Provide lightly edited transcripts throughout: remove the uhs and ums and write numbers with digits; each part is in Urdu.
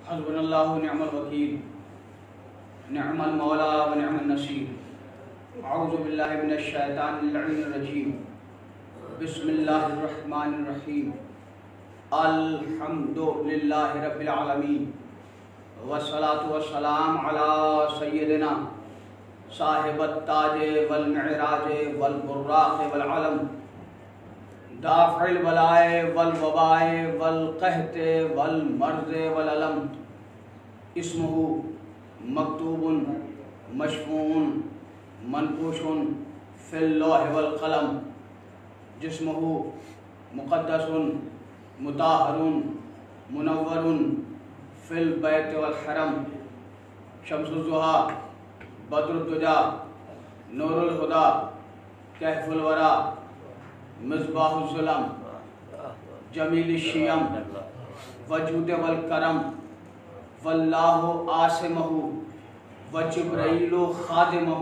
حسبنا اللہ ونعم الوکیل نعم المولا ونعم النصیر اعوذ باللہ من الشیطان اللعین الرجیم بسم اللہ الرحمن الرحیم الحمد للہ رب العالمین والصلاة والسلام علی سیدنا صاحب التاج والمعراج والبراق والعلم دافع البلاء والوباء والقحط والمرض والعلم اسمہ مکتوب مشفوع منقوش فی اللوح والقلم جسمہ مقدس مطہر منور فی البیت والحرم شمس الضحیٰ بدر الدجا نور الہدیٰ کہف الورا مصباح الظلم جمیل الشیم وجود والکرم واللہ عاصمہ وجبرائیل خادمہ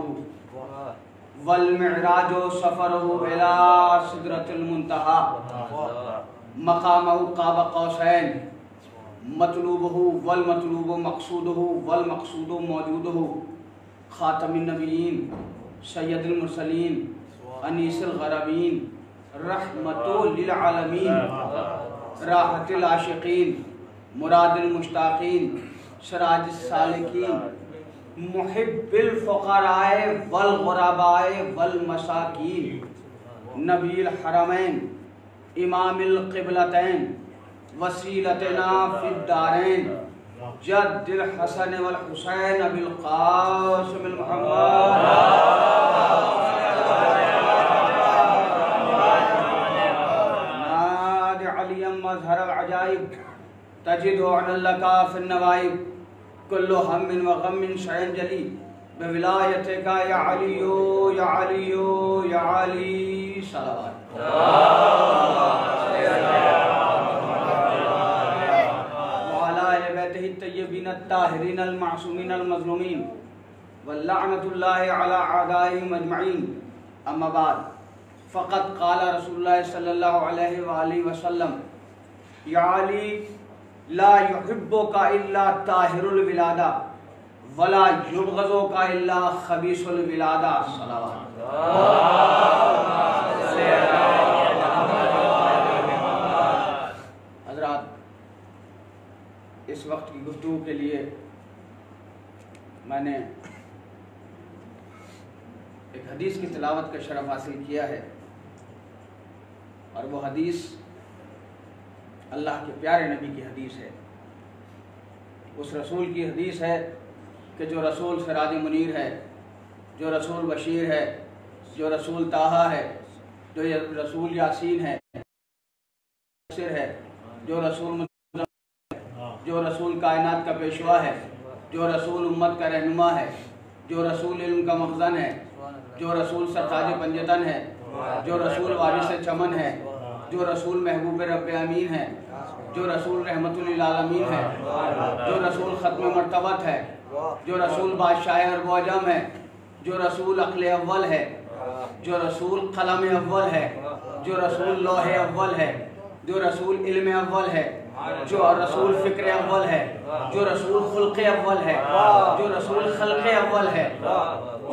والمعراج سفرہ الی سدرۃ المنتہی مقامہ قاب قوسین مطلوبہ والمطلوب مقصودہ والمقصود موجودہ خاتم النبیین سید المرسلین انیس الغربین رحمت للعالمین راحت العاشقین مراد المشتاقین سراج السالکین محب الفقراء والغرباء والمساکین نبی الحرمین امام القبلتین وسیلتنا فی الدارین جد الحسن والحسین ابی القاسم المحمد مظہر العجائب تجد عن لکا فی النوائب کل ہم و غم شعین جلی بولایتک یا علی یا علی یا علی صلوات وعلی اہل بیتہ الطیبین الطاہرین المعصومین المظلومین واللعنۃ اللہ علی اعدائہم اجمعین اما بعد فقط قال رسول اللہ صلی اللہ علیہ وآلہ وسلم یا علی لا یحبک الا طاہر الولادہ ولا یبغضک الا خبیث الولادہ صلوات حضرات، اس وقت کی گفتگو کے لیے میں نے ایک حدیث کی تلاوت کا شرف حاصل کیا ہے، اور وہ حدیث اللہ کے پیارے نبی کی حدیث ہے، اس رسول کی حدیث ہے کہ جو رسول سراج منیر ہے، جو رسول بشیر ہے، جو رسول طٰہٰ ہے، جو رسول یاسین ہے، جو رسول جو رسول کائنات کا پیشوا ہے، جو رسول امت کا رہنما ہے، جو رسول علم کا مخزن ہے، جو رسول سرتاج پنجتن ہے، جو رسول وارث چمن ہے، جو رسول محبوب رب امین ہے، جو رسول رحمت للعالمین ہے، جو رسول ختم مرتبت ہے، جو رسول بادشاہ ارب و عجم ہے، جو رسول عقل اول ہے، جو رسول قلم اول ہے، جو رسول لوح اول ہے، جو رسول علم اول ہے، جو رسول فکر اول ہے، جو رسول خلق اول ہے، جو رسول خلق اول ہے،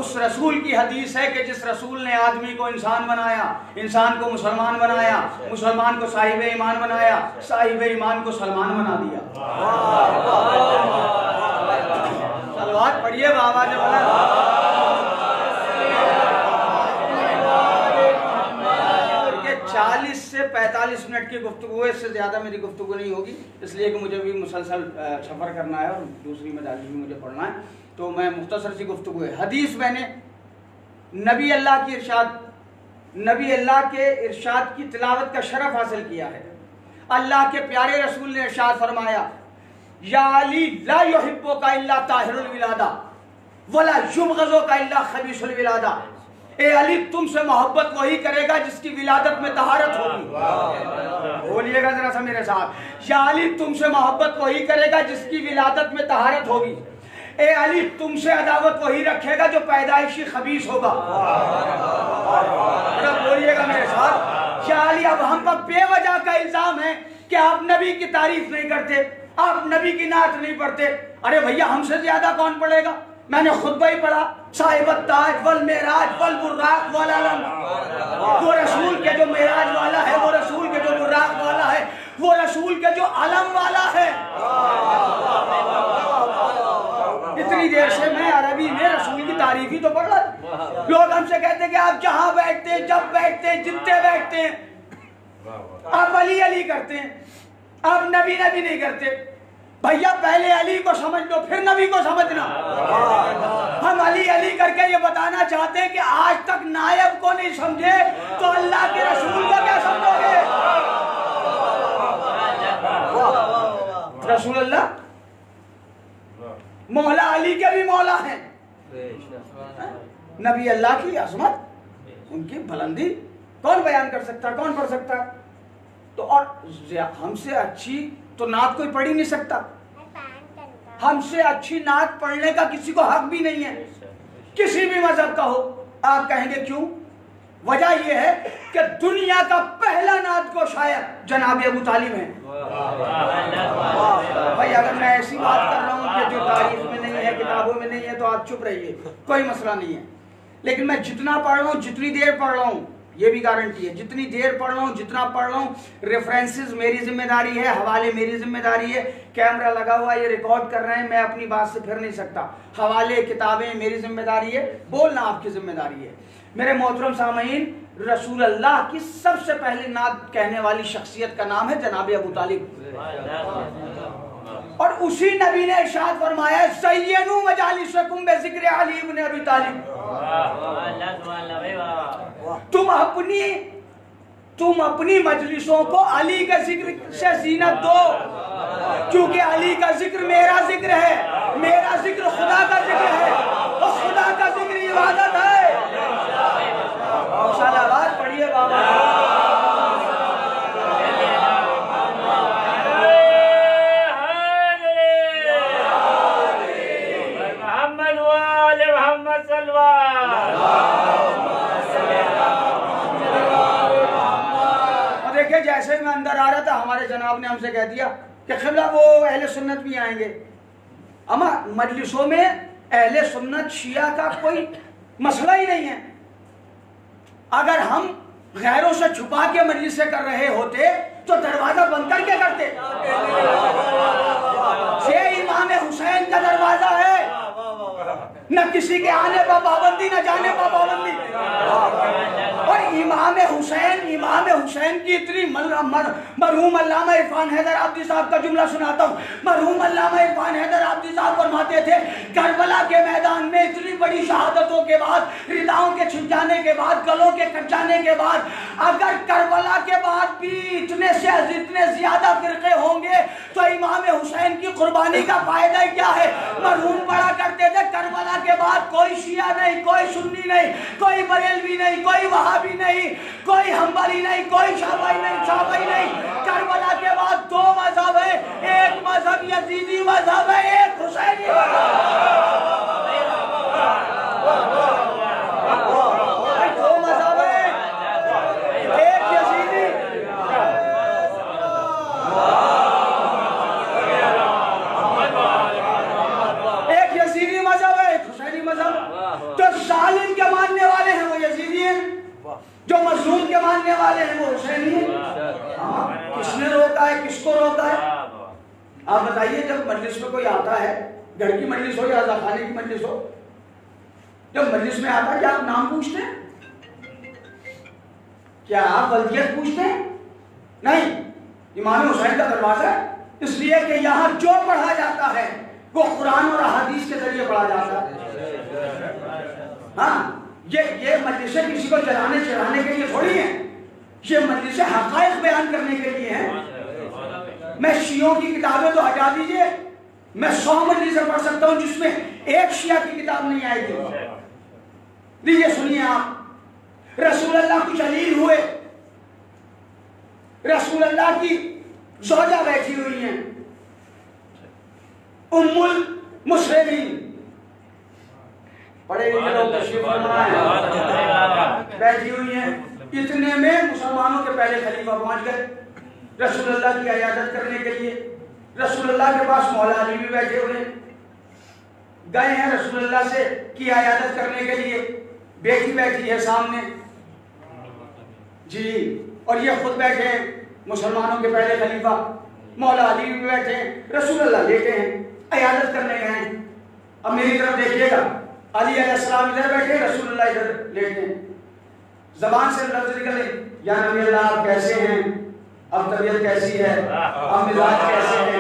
اس رسول کی حدیث ہے کہ جس رسول نے آدمی کو انسان بنایا، انسان کو مسلمان بنایا، مسلمان کو صاحب ایمان بنایا، صاحب ایمان کو سلمان بنا دیا۔ صلوات پڑھیے بابا نے بولا۔ یہ 40 سے 45 منٹ کی گفتگو ہے، اس سے زیادہ میری گفتگو نہیں ہوگی، اس لیے کہ مجھے بھی مسلسل سفر کرنا ہے اور دوسری مجالس بھی مجھے پڑھنا ہے، تو میں مختصر سی گفتگو ہے۔ حدیث میں نے نبی اللہ کے ارشاد کی تلاوت کا شرف حاصل کیا ہے۔ اللہ کے پیارے رسول نے ارشاد فرمایا، یا علی لا یحبک الا طاہر الولادہ ولا یبغضک الا خبیث الولادہ۔ اے علی، تم سے محبت وہی کرے گا جس کی ولادت میں طہارت ہوگی۔ بولیے گا ذرا سا میرے ساتھ، یا علی تم سے محبت وہی کرے گا جس کی ولادت میں طہارت ہوگی۔ اے علی، تم سے عداوت وہی رکھے گا جو پیدائشی خبیث ہوگا۔ بولیے گا میرے ساتھ، یا علی اب ہم پر بے وجہ کا الزام ہے کہ آپ نبی کی تعریف نہیں کرتے، آپ نبی کی نعت نہیں پڑھتے. ارے بھیا ہم سے زیادہ کون پڑھے گا؟ میں نے خطبہ ہی پڑھا، صاحب التاج والمعراج والبراق والعلم. وہ رسول کے جو معراج والا ہے، وہ رسول کے جو براق والا ہے، وہ رسول کے جو علم والا ہے. اتنی دیر سے میں عربی میں رسول کی تعریف ہی تو پڑھ رہا. لوگ ہم سے کہتے ہیں کہ آپ جہاں بیٹھتے ہیں، جب بیٹھتے ہیں، جتنے بیٹھتے ہیں آپ علی علی کرتے ہیں، آپ نبی نبی نہیں کرتے. بھیا پہلے علی کو سمجھ لو پھر نبی کو سمجھنا. ہم علی علی کر کے یہ بتانا چاہتے ہیں کہ آج تک نائب کو نہیں سمجھے تو اللہ کے رسول کو کیا سمجھو گے؟ رسول اللہ مولا علی کے بھی مولا ہیں. نبی اللہ کی عظمت، ان کی بلندی کون بیان کر سکتا ہے؟ کون پڑھ سکتا ہے؟ تو اور ہم سے اچھی تو نعت کوئی پڑھ ہی نہیں سکتا. ہم سے اچھی نعت پڑھنے کا کسی کو حق بھی نہیں ہے، کسی بھی مذہب کا ہو. آپ کہیں گے کیوں؟ وجہ یہ ہے کہ دنیا کا پہلا نعت کو شاعر جناب ابو طالب ہیں. بھائی اگر میں ایسی بات کر رہا ہوں کہ جو تاریخ میں نہیں ہے، کتابوں میں نہیں ہے، تو آپ چپ رہیے، کوئی مسئلہ نہیں ہے. لیکن میں جتنا پڑھ رہا ہوں، جتنی دیر پڑھ رہا ہوں، یہ بھی گارنٹی ہے، جتنی دیر پڑھ رہا ہوں، جتنا پڑھ رہا ہوں، ریفرنسز میری ذمہ داری ہے، حوالے میری ذمہ داری ہے. کیمرہ لگا ہوا یہ ریکارڈ کر رہے ہیں، میں اپنی بات سے پھر نہیں سکتا. حوالے کتابیں میری ذمہ داری ہے، بولنا آپ کی ذمہ داری ہے. میرے محترم سامعین، رسول اللہ کی سب سے پہلے نعت کہنے والی شخصیت کا نام ہے جناب ابو طالب. اور اسی نبی نے ارشاد فرمایا زینوا مجالسکم بذکر علی ابن ابی طالب. تم اپنی مجلسوں کو علی کے ذکر سے زینت دو، کیونکہ علی کا ذکر میرا ذکر ہے، میرا ذکر خدا کا ذکر ہے، اور خدا کا ذکر عبادت ہے. انشاءاللہ بات پڑھیے بابا. جیسے میں اندر آ رہا تھا ہمارے جناب نے ہم سے کہہ دیا کہ قبلہ وہ اہل سنت بھی آئیں گے. اما مجلسوں میں اہل سنت شیعہ کا کوئی مسئلہ ہی نہیں ہے. اگر ہم غیروں سے چھپا کے مجلسیں کر رہے ہوتے تو دروازہ بند کر کے کرتے. یہ امام حسین کا دروازہ ہے، نہ کسی کے آنے پر پابندی نہ جانے پر پابندی. اور امام حسین کی اتنی مرحوم علامہ عرفان حیدر عابدی صاحب کا جملہ سناتا ہوں. مرحوم علامہ عرفان حیدر عابدی صاحب فرماتے تھے کربلا کے میدان میں اتنی بڑی شہادتوں کے بعد، رداؤں کے چھن جانے کے بعد، گلوں کے کٹ جانے کے بعد، اگر کربلا کے بعد بھی اتنے زیادہ فرقے ہوں گے تو امام حسین کی قربانی کا فائدہ کیا ہے؟ مرحوم پڑھا کرتے تھے کربلا کے بعد کوئی شیعہ نہیں، کوئی سنی نہیں، کوئی بریلوی نہیں، کوئی وہابی نہیں، کوئی حنبلی نہیں، کوئی شافعی نہیں. کربلا کے بعد دو مذہب ہیں، ایک مذہب یزیدی مذہب ہے، ایک حسینی دو مذہب ہے، ایک یزیدی مذہب ہے، ایک حسینی مذہب. تو ظالم کے ماننے والے ہیں وہ یزیدی ہیں، جو مظلوم کے ماننے والے ہیں وہ حسینی ہیں. کس نے روکا ہے؟ کس کو روکا ہے؟ آپ بتائیے. جب مجلس میں کوئی آتا ہے، گھر کی مجلس ہو یا رضا خانے کی مجلس ہو، جب مجلس میں آتا ہے کیا آپ نام پوچھتے ہیں؟ کیا آپ ولدیت پوچھتے ہیں؟ نہیں. امام حسین کا دروازہ ہے، اس لیے کہ یہاں جو پڑھا جاتا ہے وہ قرآن اور احادیث کے ذریعے پڑھا جاتا ہے. ہاں، یہ مجلسیں کسی کو جلانے چڑھانے کے لیے تھوڑی ہیں، یہ مجلسیں حقائق بیان کرنے کے لیے ہیں. میں شیعوں کی کتابیں تو ہٹا دیجئے، میں 100 مجلسیں پڑھ سکتا ہوں جس میں ایک شیعہ کی کتاب نہیں آئے گی. لیجئے سنیے آپ، رسول اللہ کی جلیل ہوئے، رسول اللہ کی زوجہ بیٹھی ہوئی ہیں، ام المسلمین، پڑھے لکھے لوگ تشریف فرمائے، بیٹھی ہوئی ہیں. اتنے میں مسلمانوں کے پہلے خلیفہ پہنچ گئے رسول اللہ کی عیادت کرنے کے لیے. رسول اللہ کے پاس مولا علی بھی بیٹھے ہوئے، گئے ہیں رسول اللہ سے کی عیادت کرنے کے لیے، بیٹی بیٹھی ہے سامنے جی، اور یہ خود بیٹھے ہیں مسلمانوں کے پہلے خلیفہ، مولا علی بھی بیٹھے ہیں، رسول اللہ لیٹے ہیں، عیادت کرنے گئے ہیں۔ اب میری طرف دیکھیے گا، علی علیہ السلام ادھر بیٹھے، رسول اللہ ادھر لیٹے ہیں، زبان سے لفظ نکلے یا نبی اللہ آپ کیسے ہیں، اب طبیعت کیسی ہے، اب مزاج کیسے ہیں،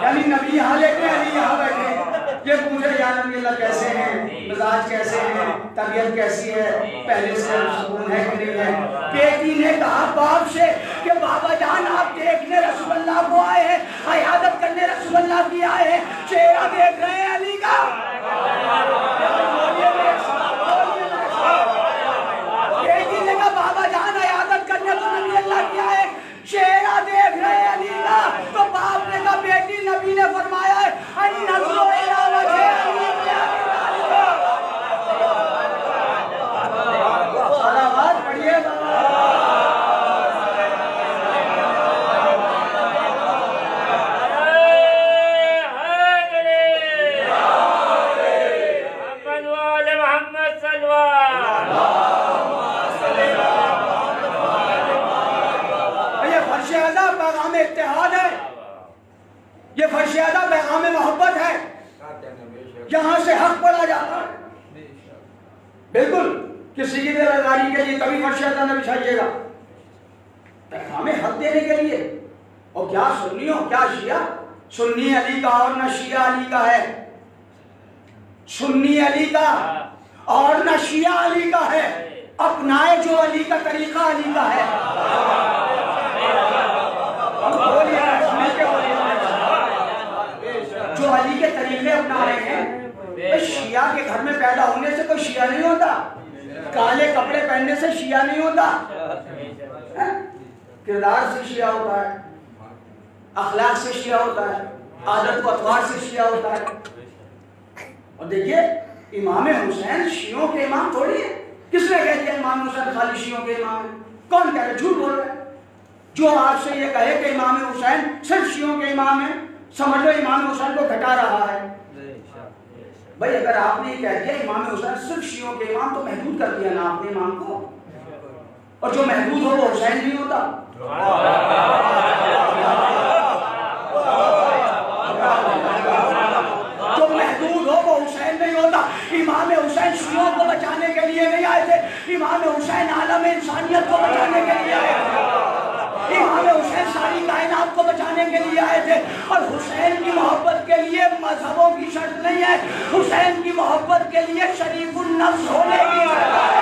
یعنی نبی یہاں لیٹے ہیں، علی یہاں بیٹھے ہیں، یہ پوچھے یا نبی اللہ کیسے ہیں، مزاج کیسے ہیں، طبیعت کیسی ہے، پہلے سے سکون ہے کہ نہیں ہے۔ بیٹی نے کہا باپ سے کہ بابا جان آپ دیکھنے رسول اللہ کو آئے ہیں، عیادت کرنے رسول اللہ کی آئے ہیں، چہرہ دیکھ رہے ہیں علی کا۔ بیٹی نے کہا بابا جان عیادت کرنے تو نبی اللہ کی آئے، چہرہ دیکھ رہے ہیں علی کا۔ تو باپ نے کہا بیٹی نبی نے فرمایا ہے النظر الی وجہ علی بن ابی طالب۔ صلوات پڑھیے اتحاد ہے، یہ فرشیادہ پیغام محبت ہے، یہاں سے حق پڑھا جاتا ہے۔ بالکل کسی کی دلداری کے لیے کبھی فرشیادہ نہ بچھائیے گا، پیغام حق دینے کے لیے۔ اور کیا سنی ہو کیا شیعہ، سنی علی کا اور نہ شیعہ علی کا ہے، سنی علی کا اور نہ شیعہ علی کا ہے، اپنائے جو علی کا طریقہ علی کا ہے۔ جو علی کے طریقے اپنا رہے ہیں، شیعہ کے گھر میں پیدا ہونے سے کوئی شیعہ نہیں ہوتا، کالے کپڑے پہننے سے شیعہ نہیں ہوتا، کردار سے شیعہ ہوتا ہے، اخلاق سے شیعہ ہوتا ہے، عادت و اطوار سے شیعہ ہوتا ہے۔ اور دیکھیے امام حسین شیعوں کے امام تھوڑی ہے، کس نے کہہ دیا امام حسین خالی شیعوں کے امام ہے؟ کون کہہ رہا ہے؟ جھوٹ بول رہا ہے۔ جو آپ سے یہ کہے کہ امام حسین صرف شیعوں کے امام ہیں، سمجھ لو امام حسین کو گھٹا رہا ہے۔ بھائی اگر آپ نے یہ کہہ دیا امام حسین صرف شیعوں کے امام، تو محدود کر دیا نا آپ نے امام کو، اور جو محدود ہو وہ حسین نہیں ہوتا۔ جو محدود ہو وہ حسین نہیں ہوتا۔ امام حسین شیعوں کو بچانے کے لیے نہیں آئے تھے، امام حسین عالم انسانیت کو بچانے کے لیے آئے تھے، امام حسین ساری کائنات کو بچانے کے لیے آئے تھے۔ اور حسین کی محبت کے لیے مذہبوں کی شرط نہیں ہے، حسین کی محبت کے لیے شریف النفس ہونے کی شرط ہے۔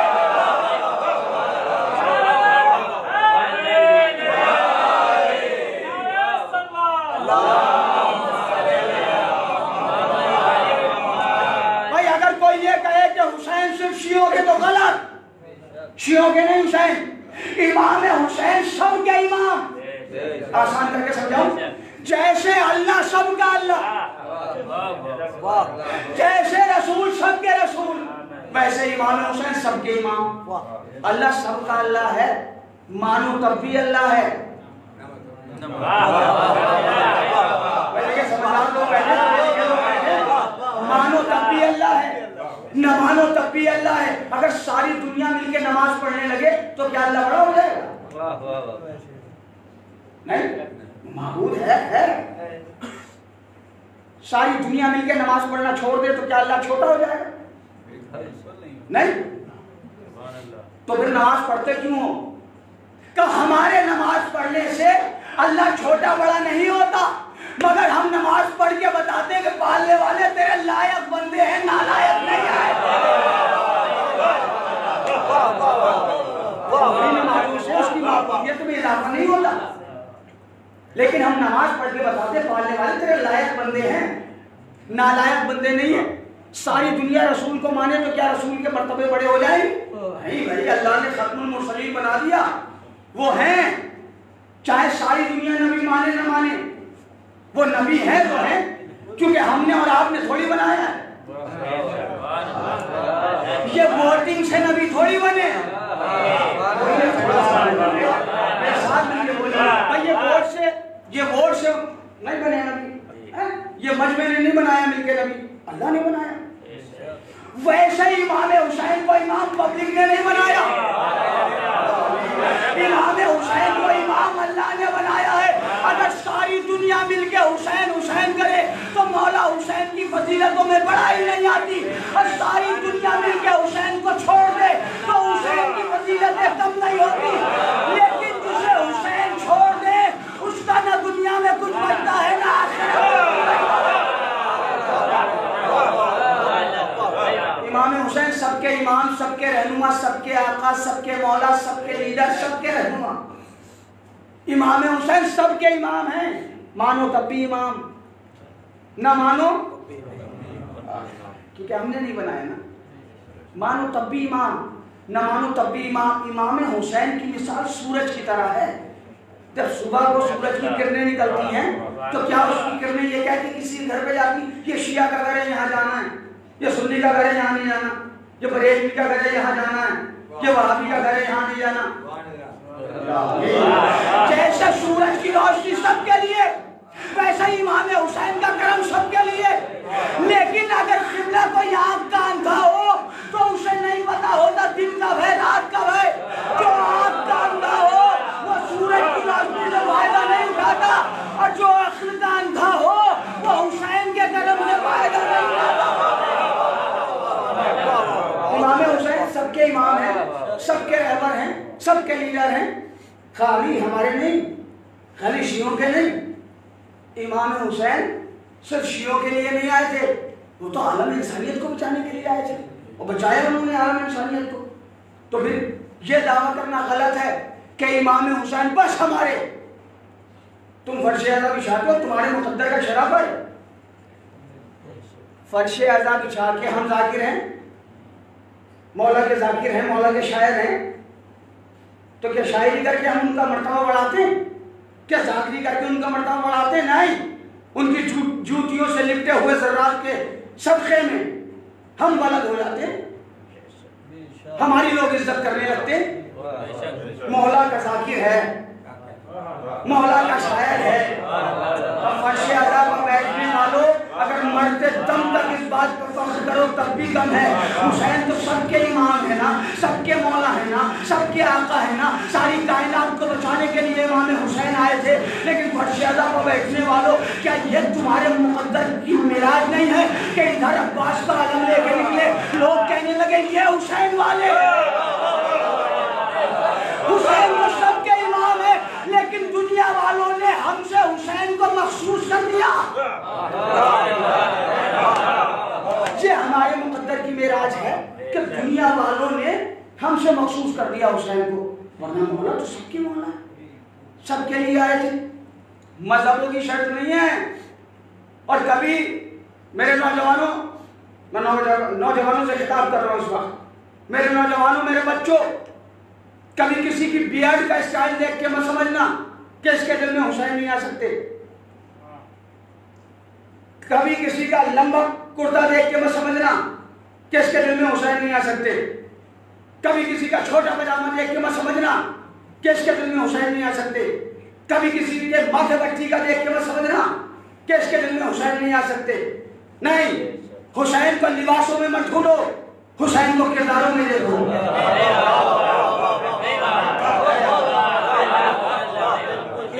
بھائی اگر کوئی یہ کہے کہ حسین صرف شیعوں کے تو غلط، شیعوں کے نہیں حسین، امام حسین سب کے امام۔ آسان کر کے سمجھاؤں، جیسے اللہ سب کا اللہ، جیسے رسول سب کے رسول، ویسے امام حسین سب کے امام۔ اللہ سب کا اللہ ہے، مانو تب بھی اللہ ہے۔ مانو تب بھی اللہ ہے، نہ مانو تب بھی اللہ ہے۔ اگر ساری دنیا مل کے نماز پڑھنے لگے تو کیا اللہ بڑا ہو جائے گا؟ نہیں، معبود ہے۔ ساری دنیا مل کے نماز پڑھنا چھوڑ دے تو کیا اللہ چھوٹا ہو جائے گا؟ نہیں، تو پھر نماز پڑھتے کیوں ہو؟ کہ ہمارے نماز پڑھنے سے اللہ چھوٹا بڑا نہیں ہوتا، مگر ہم نماز پڑھ کے بتاتے ہیں کہ پالنے والے تیرے لائق بندے ہیں، نالائق نہیں آئے۔ اس کی معبودیت میں اضافہ نہیں ہوتا، لیکن ہم نماز پڑھ کے بتاتے ہیں پالنے والے تیرے لائق بندے ہیں، نالائق بندے نہیں ہیں۔ ساری دنیا رسول کو مانے تو کیا رسول کے مرتبے بڑے ہو جائیں؟ نہیں بھائی، اللہ نے ختم المرسلین بنا دیا، وہ ہیں، چاہے ساری دنیا نبی مانے نہ مانے، وہ نبی ہیں تو ہیں، کیونکہ ہم نے اور آپ نے تھوڑی بنایا ہے۔ یہ ووٹنگ سے نبی تھوڑی بنے، یہ ووٹ سے یہ مجمع نے نہیں بنایا مل کے نبی، اللہ نے بنایا. ویسے ہی امام حسین کو امام پبلک نے نہیں بنایا، امام حسین کو امام اللہ نے بنایا ہے. اگر ساری دنیا مل کے حسین حسین کرے تو مولا حسین کی فضیلتوں میں بڑائی نہیں آتی، اور ساری دنیا مل کے حسین کو چھوڑ دے تو حسین کی فضیلتیں کم نہیں ہوتی. لیکن جسے حسین چھوڑ دے اس کا نہ دنیا میں کچھ بچتا ہے نہ امام حسین سب کے امام، سب کے رہنما، سب کے آقا، سب کے مولا، سب کے لیڈر، سب کے رہنما. امام حسین سب کے امام ہیں. مانو تب بھی امام، نہ مانو کیونکہ ہم نے نہیں بنایا نا. مانو تب بھی امام، نہ مانو تب بھی امام. امام حسین کی مثال سورج کی طرح ہے. جب صبح کو سورج کی کرنیں نکلتی ہیں تو کیا اس کی کرنیں یہ کہہ کے کسی گھر پہ جاتی یہ شیعہ کا گھر ہے یہاں جانا ہے، یہ سنی کا گھر ہے یہاں نہیں جانا، یہ بریلوی کا گھر ہے یہاں جانا ہے، یہ وہابی کا گھر ہے یہاں نہیں جانا. جیسے سورج کی روشنی سب کے لیے ویسے ہی امام حسین کا کرم سب کے لیے. لیکن اگر قبلہ کوئی آنکھ کا اندھا ہو تو اسے نہیں پتا ہوتا دن کب ہے رات کب ہے. جو آنکھ کا اندھا ہو وہ سورج کی روشنی سے فائدہ نہیں اٹھاتا، اور جو عقل کا اندھا ہو وہ حسین کے کرم سے فائدہ نہیں اٹھاتا. امام حسین سب کے امام ہیں، سب کے رہبر ہیں، سب کے لیڈر ہیں. خالی ہمارے نہیں، خالی شیعوں کے نہیں. امام حسین صرف شیعوں کے لیے نہیں آئے تھے، وہ تو عالم انسانیت کو بچانے کے لیے آئے تھے، اور بچایا انہوں نے عالم انسانیت کو. تو پھر یہ دعویٰ کرنا غلط ہے کہ امام حسین بس ہمارے، تم فرش اعظم بچھاتے ہو تمہارے مقدر کا شرف ہے. فرش اعظم بچھا کے ہم ذاکر ہیں، مولا کے ذاکر ہیں، مولا کے شاعر ہیں، تو کیا شاعری کر کے ہم ان کا مرتبہ بڑھاتے ہیں؟ کیا ذاکری کر کے ان کا مرتبہ بڑھاتے ہیں؟ نہیں. ان کی جوتیوں سے لپٹے ہوئے ذرات کے صدقے میں ہم بلد ہو جاتے ہیں، ہماری لوگ عزت کرنے لگتے ہیں. مولا کا ذاکر ہے، مولا کا شاعر ہے. فرش اعظم پر بیٹھنے والوں اگر مرتے دم تک اس بات پر فخر کرو تب بھی کم ہے. حسین تو سب کے امام ہے نا، سب کے مولا ہے نا، سب کے آقا ہے نا. ساری کائنات کو بچانے کے لیے امام حسین آئے تھے. لیکن فرش اعظم پر بیٹھنے والوں کیا یہ تمہارے مقدر کی معراج نہیں ہے کہ ادھر عباس کا علم لے کے نکلے، لوگ کہنے لگے یہ حسین والے. حسین تو سب کے امام ہے لیکن دنیا والوں نے ہم سے حسین کو مخصوص کر دیا. یہ ہمارے مقدر کی معراج ہے کہ دنیا والوں نے ہم سے مخصوص کر دیا حسین کو. ورنہ مولا تو سب کی مولا ہے، سب کے لیے آئے تھے. مذہبوں کی شرط نہیں ہے. اور کبھی میرے نوجوانوں، میں نوجوانوں سے خطاب کر رہا ہوں اس وقت، میرے نوجوانوں، میرے بچوں، کبھی کسی کی بیئرڈ کا اسٹائل دیکھ کے مت سمجھنا کہ اس کے دل میں حسین نہیں آ سکتے. کبھی کسی کا لمبا کرتا دیکھ کے مت سمجھنا کہ اس کے دل میں حسین نہیں آ سکتے. کبھی کسی کا چھوٹا پاجامہ دیکھ کے مت سمجھنا کہ اس کے دل میں حسین نہیں آ سکتے. کبھی کسی کے ماتھے بچی کا دیکھ کے مت سمجھنا کہ اس کے دل میں حسین نہیں آ سکتے. نہیں، حسین کو لباسوں میں مت ڈھونڈو، حسین کو کرداروں میں دیکھو.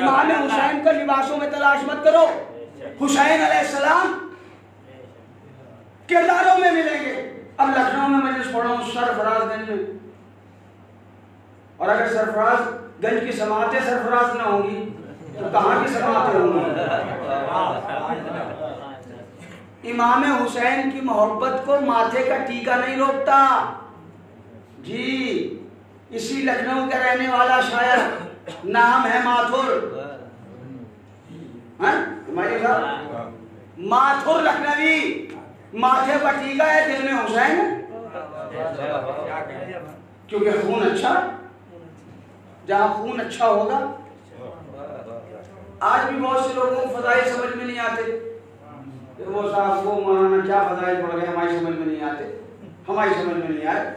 امام حسین کو لباسوں میں تلاش مت کرو، حسین علیہ السلام کرداروں میں ملیں گے. اب لکھنؤ میں مجلس پڑھا ہوں سرفراز گنج میں، اور اگر سرفراز گنج کی سماعتیں سرفراز نہ ہوں گی تو کہاں کی سماعتیں ہوں گی؟ امام حسین کی محبت کو ماتھے کا ٹیکا نہیں روکتا. جی، اسی لکھنؤ کا رہنے والا شاعر، نام ہے ماتھر، ماتھر لکھنوی، ماتھے پر ٹیکا ہے، دل میں حسین ہے. کیونکہ خون اچھا، جہاں خون اچھا ہوگا. آج بھی بہت سے لوگوں کو فضائل سمجھ میں نہیں آتے. وہ صاحب وہ مولانا کیا فضائل پڑھ رہے ہیں، ہماری سمجھ میں نہیں آتے، ہماری سمجھ میں نہیں آئے.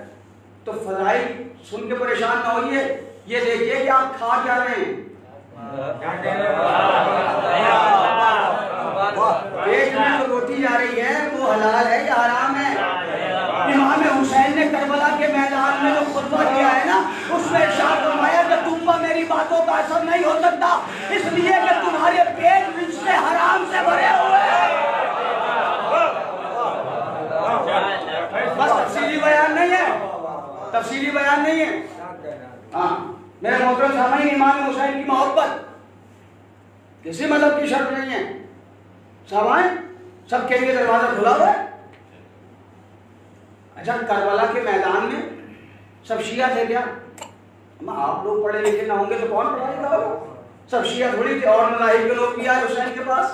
تو فضائل سن کے پریشان نہ ہوئیے، یہ دیکھیے کہ آپ کھا کیا رہے ہیں. پیٹ میں جو روٹی جا رہی ہے وہ حلال ہے یا حرام ہے؟ امام حسین نے کربلا کے میدان میں جو خطبہ کیا ہے نا، اس میں ارشاد فرمایا کہ تم پر میری باتوں کا اثر نہیں ہو سکتا، اس لیے کہ تمہارے پیٹ رزق حرام سے بھرے ہوئے ہیں۔ بس تفصیلی بیان نہیں ہے، تفصیلی بیان نہیں ہے۔ ہاں میرے محترم سامعین، امام حسین کی محبت کسی مذہب کی شرط نہیں ہے۔ سامعین سب کے لیے دروازہ کھلا ہوا ہے۔ اچھا کربلا کے میدان میں سب شیعہ تھے کیا؟ آپ لوگ پڑھے لکھے نہ ہوں گے تو کون پڑھا لکھا ہوگا؟ سب شیعہ تھوڑی تھے، اور مذاہب کے لوگ بھی آئے حسین کے پاس۔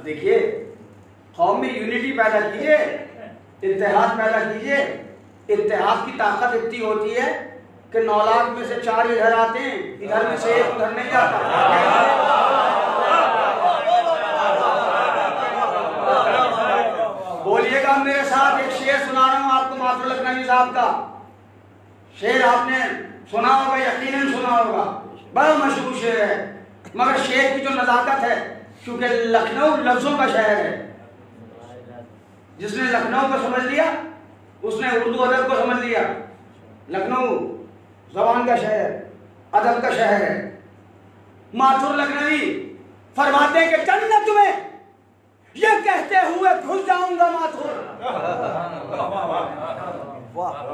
دیکھیے قوم میں یونٹی پیدا کیجئے، اتحاد پیدا کیجئے۔ اتحاد کی طاقت اتنی ہوتی ہے کہ 9 لاکھ میں سے 4 ادھر آتے ہیں، ادھر میں سے 1 ادھر نہیں آتا۔ بولیے گا میرے ساتھ، ایک شعر سنا رہا ہوں آپ کو معطر لکھنوی صاحب کا۔ شعر آپ نے سنا ہوگا، یقیناً سنا ہوگا، بڑا مشہور شعر ہے، مگر شعر کی جو نزاکت ہے، کیونکہ لکھنؤ لفظوں کا شہر ہے، جس نے لکھنؤ کو سمجھ لیا اس نے اردو ادب کو سمجھ لیا۔ لکھنؤ زبان کا شہر، ادب کا شہر ہے۔ معطر لکھنوی فرماتے ہیں کہ جنت میں یہ کہتے ہوئے گھس جاؤں گا ماتھور۔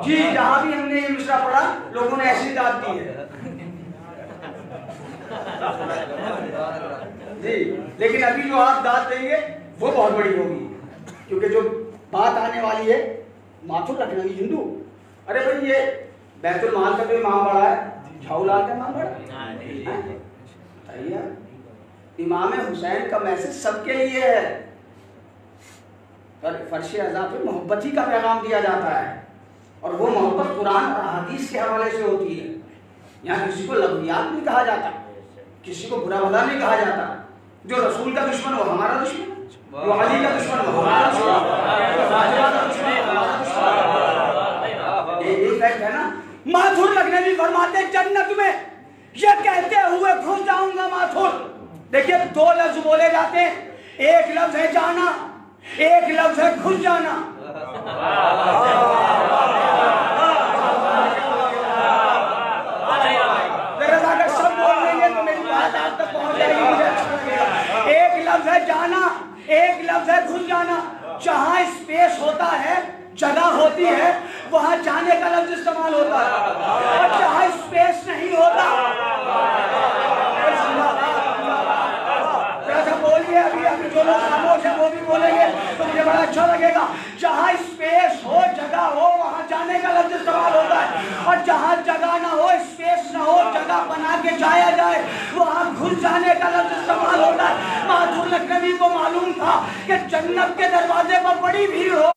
جی جہاں بھی ہم نے یہ مصرع پڑھا لوگوں نے ایسی داد دی ہے جی، لیکن ابھی جو آپ داد دیں گے وہ بہت بڑی ہوگی، کیونکہ جو بات آنے والی ہے معطر لکھنوی ہندو، ارے بھائی یہ بیت المال کا تو امام بڑا ہے، جھاؤ لال کا امام بڑا ہے۔ امام حسین کا میسج سب کے لیے ہے، فرش ازاں پہ محبت ہی کا پیغام دیا جاتا ہے، اور وہ محبت قرآن اور حدیث کے حوالے سے ہوتی ہے۔ یہاں کسی کو لغویات نہیں کہا جاتا، کسی کو برا بھلا نہیں کہا جاتا۔ جو رسول کا دشمن وہ ہمارا دشمن، جو علی کا دشمن وہ ہمارا دشمن، جو فاطمہ کا دشمن وہ ہمارا دشمن۔ یہ فیکٹ ہے نا۔ معطر لکھنوی فرماتے ہیں جنت میں یہ کہتے ہوئے گھس جاؤں گا ماتھور۔ دیکھیں 2 لفظ بولے جاتے ہیں، ایک لفظ ہے جانا، ایک لفظ ہے گھس جانا۔ اگر سب بول رہے ہیں تو میری بات آپ تک پہنچ جائے گی۔ ایک لفظ ہے جانا، ایک لفظ ہے گھس جانا۔ جہاں اسپیس ہوتا ہے، جگہ ہوتی ہے، وہاں جانے کا لفظ استعمال ہوتا ہے، اور جہاں اسپیس نہیں ہوتا بولیے، ابھی جو لوگ خاموش ہیں وہ بھی بولیں گے تو مجھے بڑا اچھا لگے گا۔ جہاں اسپیس ہو، جگہ ہو، وہاں جانے کا لفظ استعمال ہوتا ہے، اور جہاں جگہ نہ ہو، اسپیس نہ ہو، جگہ بنا کے جایا جائے وہاں گھس جانے کا لفظ استعمال ہوتا ہے۔ معطر لکھنوی کو معلوم تھا کہ جنت کے دروازے پر بڑی بھیڑ ہو،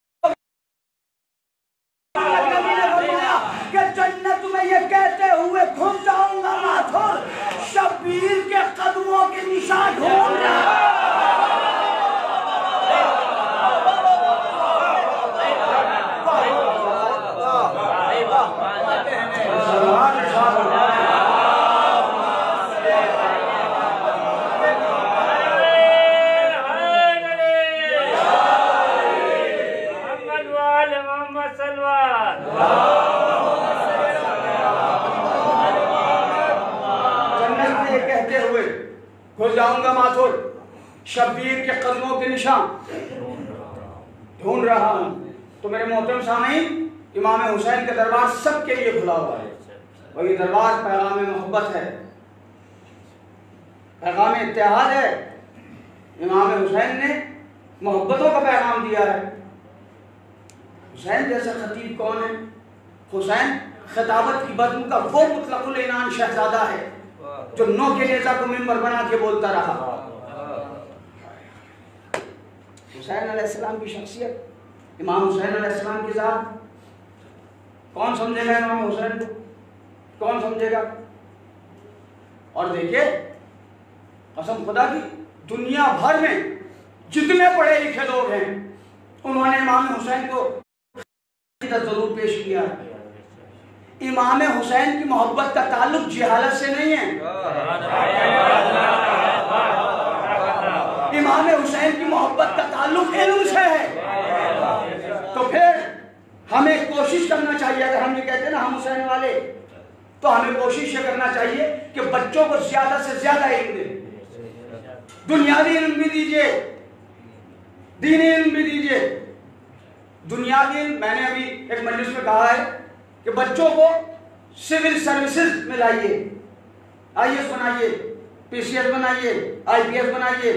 کہ جنت میں یہ کہتے ہوئے گھس جاؤں گا ماتھور، شبیر کے قدموں کے نشان ڈھونڈ رہا۔ گھس جاؤں گا ماتھور، شبیر کے قدموں کے نشان ڈھونڈ رہا ہوں۔ تو میرے محترم سامعین، امام حسین کا دربار سب کے لیے کھلا ہوا ہے، اور یہ دربار پیغام محبت ہے، پیغام اتحاد ہے۔ امام حسین نے محبتوں کا پیغام دیا ہے۔ حسین جیسا خطیب کون ہے؟ حسین خطابت کی بدم کا وہ مطلق العنان شہزادہ ہے جو 9 کے نیزہ کو ممبر بنا کے بولتا رہا۔ حسین علیہ السلام کی شخصیت، امام حسین علیہ السلام کی ذات، کون سمجھے گا امام حسین کو؟ کون سمجھے گا؟ اور دیکھیے قسم خدا کی، دنیا بھر میں جتنے پڑھے لکھے لوگ ہیں انہوں نے امام حسین کو ضرور پیش کیا۔ امام حسین کی محبت کا تعلق جہالت سے نہیں ہے، امام حسین کی محبت کا تعلق علم سے ہے، تو پھر ہمیں کوشش کرنا چاہیے، اگر ہم یہ کہتے ہیں نا ہم حسین والے، تو ہمیں کوشش یہ کرنا چاہیے کہ بچوں کو زیادہ سے زیادہ علم دیں، دنیاوی علم بھی دیجئے، دینی علم بھی دیجئے۔ دنیاوی علم میں نے ابھی ایک مجلس میں کہا ہے کہ بچوں کو سول سروسز میں لائیے، آئی ایس بنائیے، پی سی ایس بنائیے، آئی پی ایس بنائیے۔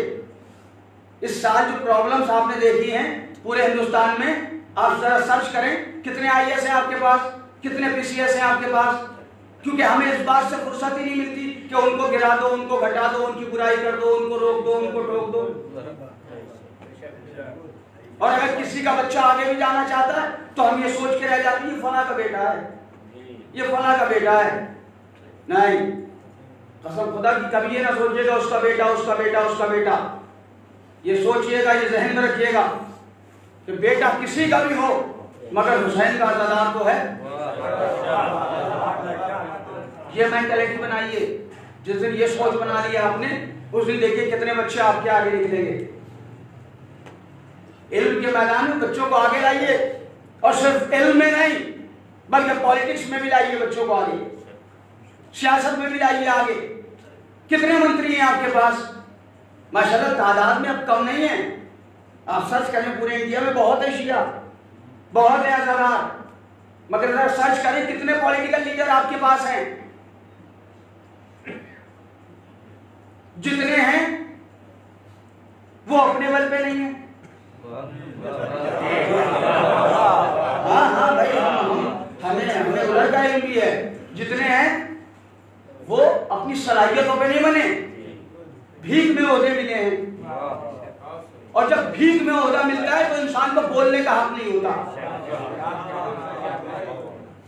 اس سال جو پرابلمز آپ نے دیکھی ہیں پورے ہندوستان میں، آپ ذرا سرچ کریں کتنے آئی ایس ہیں آپ کے پاس، کتنے پی سی ایس ہیں آپ کے پاس، کیونکہ ہمیں اس بات سے فرصت ہی نہیں ملتی کہ ان کو گرا دو، ان کو گھٹا دو، ان کی برائی کر دو، ان کو روک دو، ان کو ٹوک دو۔ اور اگر کسی کا بچہ آگے بھی جانا چاہتا ہے تو ہم یہ سوچ کے رہ جاتے ہیں یہ فلاں کا بیٹا ہے، یہ فلاں کا بیٹا ہے۔ نہیں، قسم خدا کی کبھی یہ نہ سوچیے گا اس کا بیٹا، اس کا بیٹا، اس کا بیٹا۔ یہ سوچئے گا، یہ ذہن میں رکھیے گا کہ بیٹا کسی کا بھی ہو مگر حسین کا عزادار تو ہے۔ یہ مینٹلٹی بنائیے، جس دن یہ سوچ بنا لیا آپ نے، اس دن دیکھیے کتنے بچے آپ کے آگے نکلیں گے۔ علم کے میدان میں بچوں کو آگے لائیے، اور صرف علم میں نہیں بلکہ پالیٹکس میں بھی لائیے بچوں کو آگے، سیاست میں بھی لائیے آگے۔ کتنے منتری ہیں آپ کے پاس؟ ماشاءاللہ تعداد میں اب کم نہیں ہیں، آپ سرچ کریں پورے انڈیا میں بہت ہے شیعہ، بہت ہیں ہزارات، مگر ذرا سرچ کریں کتنے پولیٹیکل لیڈر آپ کے پاس ہیں؟ جتنے ہیں وہ اپنے بل پہ نہیں ہیں۔ ہاں بھائی، ہمیں ادھر کا علم بھی ہے، جتنے ہیں وہ اپنی صلاحیتوں پہ نہیں بنے، بھیک میں عہدے ملے ہیں، اور جب بھیک میں عہدہ ملتا ہے تو انسان کو بولنے کا حق نہیں ہوتا۔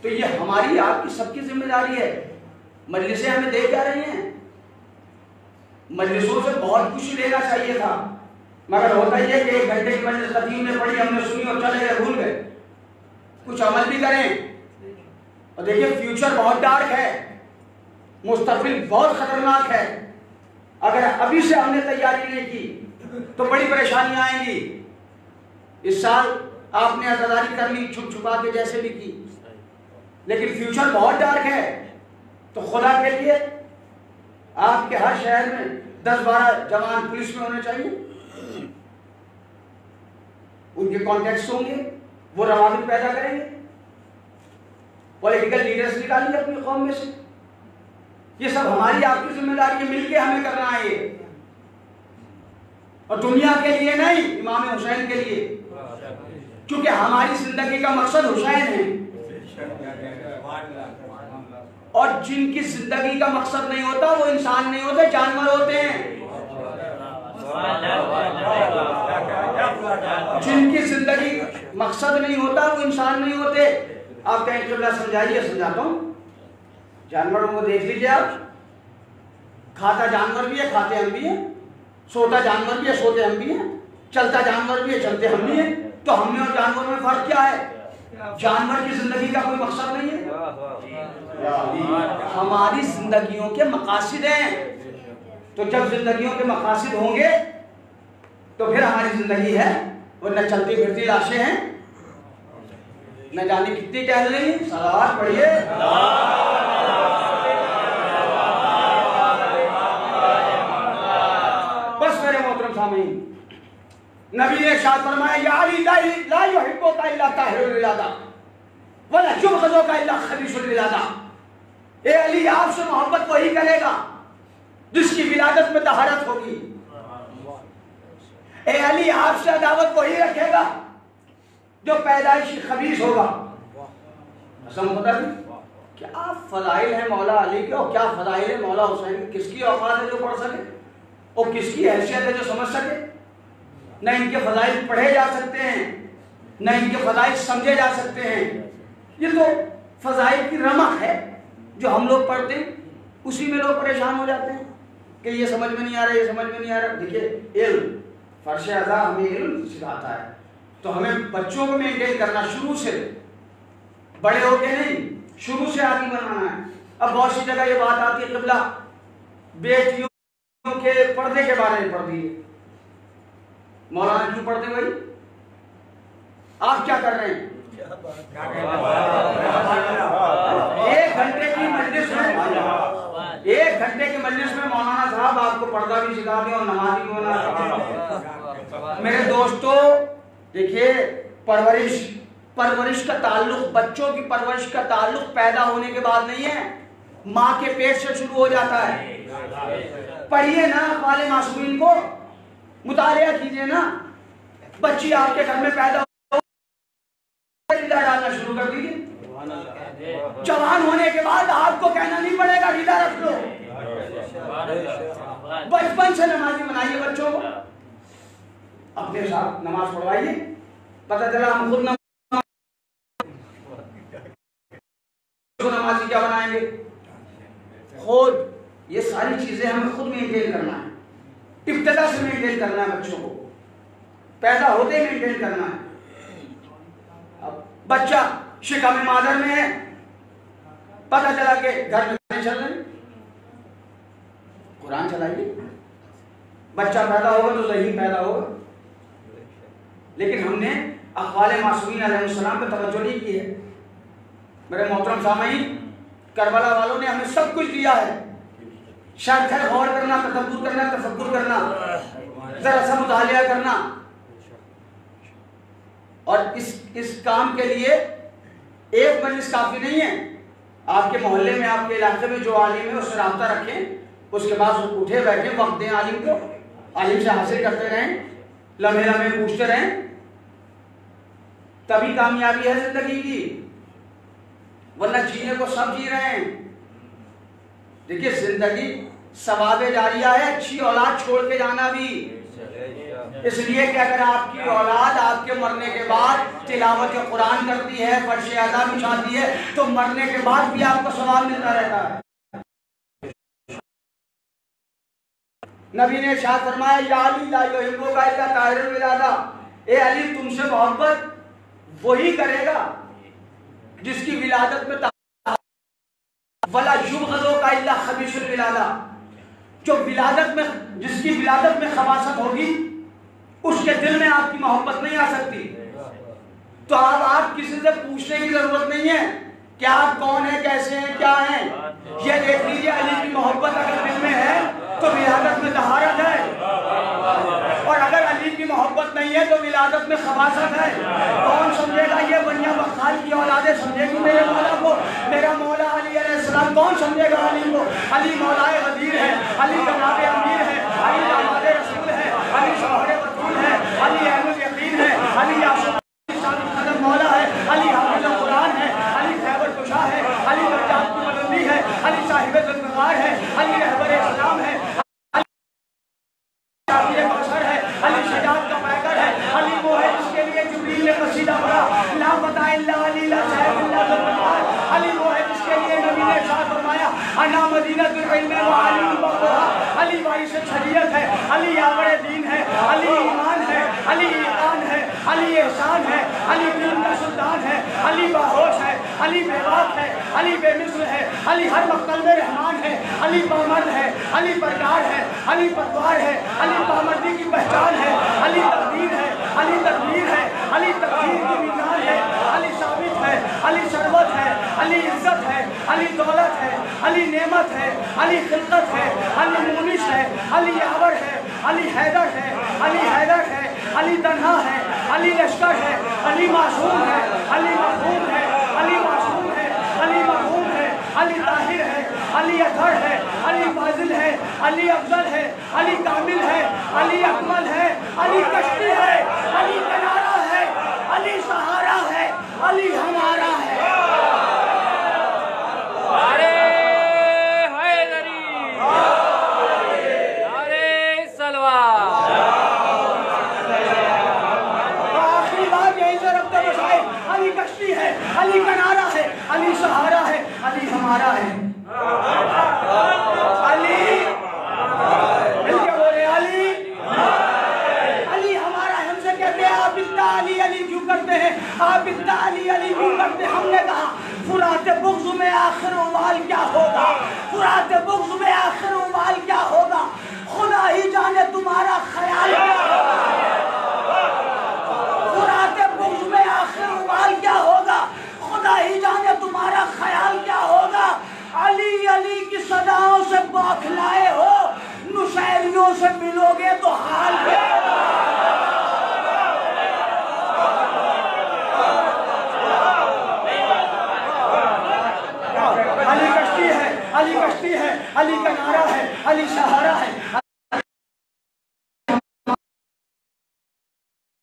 تو یہ ہماری آپ کی سب کی ذمہ داری ہے۔ مجلسیں ہمیں دے کیا رہی ہیں؟ مجلسوں سے بہت کچھ لینا چاہیے تھا، مگر ہوتا ہی ہے کہ 1 گھنٹے کی مجلس قدیم نے پڑھی، ہم نے سنی اور چلے گئے، بھول گئے۔ کچھ عمل بھی کریں، اور دیکھیں فیوچر بہت ڈارک ہے، مستقبل بہت خطرناک ہے۔ اگر ابھی سے ہم نے تیاری نہیں کی تو بڑی پریشانیاں آئیں گی۔ اس سال آپ نے عزاداری کر لی چھپ چھپا کے جیسے بھی کی، لیکن فیوچر بہت ڈارک ہے۔ تو خدا کے لیے آپ کے ہر شہر میں 10-12 جوان پولیس میں ہونے چاہیے، ان کے کانٹیکٹس ہوں گے، وہ روابط پیدا کریں گے، پولیٹیکل لیڈرز نکالیں گے اپنی قوم میں سے۔ یہ سب ہماری آپ کی ذمہ داری ہے، مل کے ہمیں کرنا ہے یہ، اور دنیا کے لیے نہیں، امام حسین کے لیے، کیونکہ ہماری زندگی کا مقصد حسین ہے، اور جن کی زندگی کا مقصد نہیں ہوتا وہ انسان نہیں ہوتے، جانور ہوتے ہیں۔ جن کی زندگی مقصد نہیں ہوتا وہ انسان نہیں ہوتے۔ آپ کہیں قبلہ سمجھائیے، سمجھاتا ہوں۔ جانوروں کو دیکھ لیجئے آپ، کھاتا جانور بھی ہے، کھاتے ہم بھی ہیں، سوتا جانور بھی ہے، سوتے ہم بھی ہیں، چلتا جانور بھی ہے، چلتے ہم بھی ہیں۔ تو ہم میں اور جانور میں فرق کیا ہے؟ جانور کی زندگی کا کوئی مقصد نہیں ہے، ہماری زندگیوں کے مقاصد ہیں۔ تو جب زندگیوں کے مقاصد ہوں گے تو پھر ہماری زندگی ہے، ورنہ چلتی پھرتی لاشیں ہیں، نہ جانے کتنی ٹہل رہی ہیں۔ صلوات پڑھیے۔ بس میرے محترم سامعین، نبی نے ارشاد فرمایا یا علی لا یحبک الا طاہر الولادہ ولا یبغضک الا خبیث الولادہ۔ اے علی، آپ سے محبت وہی کرے گا جس کی ولادت میں طہارت ہوگی۔ اے علی، آپ سے عداوت وہی رکھے گا جو پیدائشی خبیث ہوگا۔ قسم خدا کی، کیا فضائل ہیں مولا علی کے، اور کیا فضائل ہیں مولا حسین کے۔ کس کی اوقات ہے جو پڑھ سکے، اور کس کی حیثیت ہے جو سمجھ سکے؟ نہ ان کے فضائل پڑھے جا سکتے ہیں، نہ ان کے فضائل سمجھے جا سکتے ہیں۔ یہ تو فضائل کی رمق ہے جو ہم لوگ پڑھتے ہیں، اسی میں لوگ پریشان ہو جاتے ہیں کہ یہ سمجھ میں نہیں آ رہا، یہ سمجھ میں نہیں آ رہا۔ دیکھیے، علم فرش اعضاء ہمیں علم سکھاتا ہے، تو ہمیں بچوں کو مینٹین کرنا شروع سے، بڑے ہو کے نہیں، شروع سے عادی بنانا ہے۔ اب بہت سی جگہ یہ بات آتی ہے قبلہ بیٹیوں کے پردے کے بارے میں پڑھ دیے، مولانا کیوں پڑھتے بھائی؟ آپ کیا کر رہے ہیں؟ 1 گھنٹے کی مجلس میں مولانا صاحب آپ کو پردہ بھی سکھا دیں اور نماز بھی ہونا. میرے دوستو دیکھیے، پرورش کا تعلق، بچوں کی پرورش کا تعلق پیدا ہونے کے بعد نہیں ہے، ماں کے پیٹ سے شروع ہو جاتا ہے. پڑھیے نا اقوال معصومین کو، مطالعہ کیجئے نا. بچی آپ کے گھر میں پیدا ہو ریلا ڈالنا شروع کر دیجیے. جوان ہونے کے بعد آپ کو کہنا نہیں پڑے گا ریلا رکھ لو. بچپن سے نمازی بنائیے بچوں کو، اپنے ساتھ نماز پڑھوائیے. پتہ چلا ہم خود نمازی کیا بنائیں گے؟ خود یہ ساری چیزیں ہمیں خود مینٹین کرنا ہے. ابتدا سے مینٹین کرنا ہے، بچوں کو پیدا ہوتے مینٹین کرنا ہے. اب بچہ شکم مادر میں ہے، پتہ چلا کہ گھر میں چل رہے ہیں، قرآن چلائیے. بچہ پیدا ہوگا تو ذہین پیدا ہوگا. لیکن ہم نے اقوال معصومین علیہ السلام پہ توجہ نہیں کی ہے. میرے محترم سامعین، کربلا والوں نے ہمیں سب کچھ دیا ہے. شرط ہے غور کرنا، تدبر کرنا، تفکر کرنا، ذرا سا مطالعہ کرنا. اور اس کام کے لیے ایک مجلس کافی نہیں ہے. آپ کے محلے میں، آپ کے علاقے میں جو عالم ہے اس سے رابطہ رکھیں، اس کے بعد اٹھے بیٹھے وقت دیں عالم کو، عالم سے حاصل کرتے رہیں، لمحے لمحے پوچھتے رہیں. تبھی کامیابی ہے زندگی کی، ورنہ جینے کو سب جی رہے ہیں. دیکھیے زندگی ثواب جاریہ ہے، اچھی اولاد چھوڑ کے جانا بھی. اس لیے کہ اگر آپ کی اولاد آپ کے مرنے کے بعد تلاوت قرآن کرتی ہے، فرش ادا بچھاتی ہے، تو مرنے کے بعد بھی آپ کو ثواب ملتا رہتا ہے. نبی نے ارشاد فرمایا، یا علی لا یحبک الا طاہر الولادہ، اے علی تم سے محبت وہی کرے گا جس کی ولادت میں ولا یبغضک الا خبیث الولادہ، جو ولادت میں، جس کی ولادت میں خباثت ہوگی اس کے دل میں آپ کی محبت نہیں آ سکتی. تو آپ کسی سے پوچھنے کی ضرورت نہیں ہے کہ آپ کون ہیں، کیسے ہیں، کیا ہیں. یہ دیکھ لیجیے علی کی محبت اگر دل میں ہے تو ولادت میں طہارت ہے، اور اگر علی کی محبت نہیں ہے تو ولادت میں خباثت ہے. کون سمجھے گا؟ یہ بنیا بخال کی اولادیں سمجھے گی میرے مولا کو. میرا مولا علی علیہ السلام کون سمجھے گا علی کو؟ علی مولائے غدیر ہے، علی جناب امیر ہے، علی داماد رسول ہے، علی شوہر بطول ہے، علی عین الیقین ہے، علی یاسر قدم مولا ہے، علی حافظ قرآن ہے، علی خیبر کشا ہے، علی درجات کی بلندی ہے، علی صاحب ذوالفقار ہے، علی رہبر اسلام ہے، علی شجاعت کا پیکر ہے، علی وہ ہے جس کے لیے جبریل نے قصیدہ پڑھا، لا فتح الا علی لا سیف الا ذوالفقار. علی وہ ہے جس کے لیے نبی نے ارشاد فرمایا، انا مدینہ العلم وعلی بابها. علی باعث شریعت ہے، علی یاور دین ہے، علی ایمان ہے، علی ایمان ہے، علی احسان ہے، علی دین کا سلطان ہے، علی باہوش ہے، علی بے باک ہے، علی بے مثل ہے، علی ہر مقتل میں رحمان ہے، علی پامرد ہے، علی پرگار ہے، علی پتوار ہے، علی پامردی کی پہچان ہے، علی تقدیر ہے، علی تقدیر ہے، علی تقدیر کی میزان ہے، علی ثابت ہے، علی شربت ہے، علی عزت ہے، علی دولت ہے، علی نعمت ہے، علی خلقت ہے، علی مونس ہے، علی یاور ہے، علی حیدر ہے، علی حیدر ہے، علی تنہا ہے، علی لشکر ہے، علی معصوم ہے، علی محفوظ ہے، علی معصوم ہے، علی محفوظ ہے، علی طاہر ہے، علی اطہر ہے، علی فاضل ہے، علی افضل ہے، علی کامل ہے، علی اکمل ہے، علی کشتی ہے، علی کنارہ ہے، علی سہارا ہے، علی ہمارا ہے. علی کشتی ہے، علی کنارہ ہے، علی سہارا ہے، علی ہمارا ہے. علی مل کے بولے، علی علی ہمارا ہے. ہم سے کہتے ہیں آپ اتنا علی علی کیوں کرتے ہیں، آپ اتنا علی علی کیوں کرتے ہیں. ہم نے کہا فرات بغض میں آخر وبال کیا ہوگا، فرات بغض میں آخر وبال کیا ہوگا، خدا ہی جانے تمہارا خیال کیا ہوگا. علی سہارا ہے،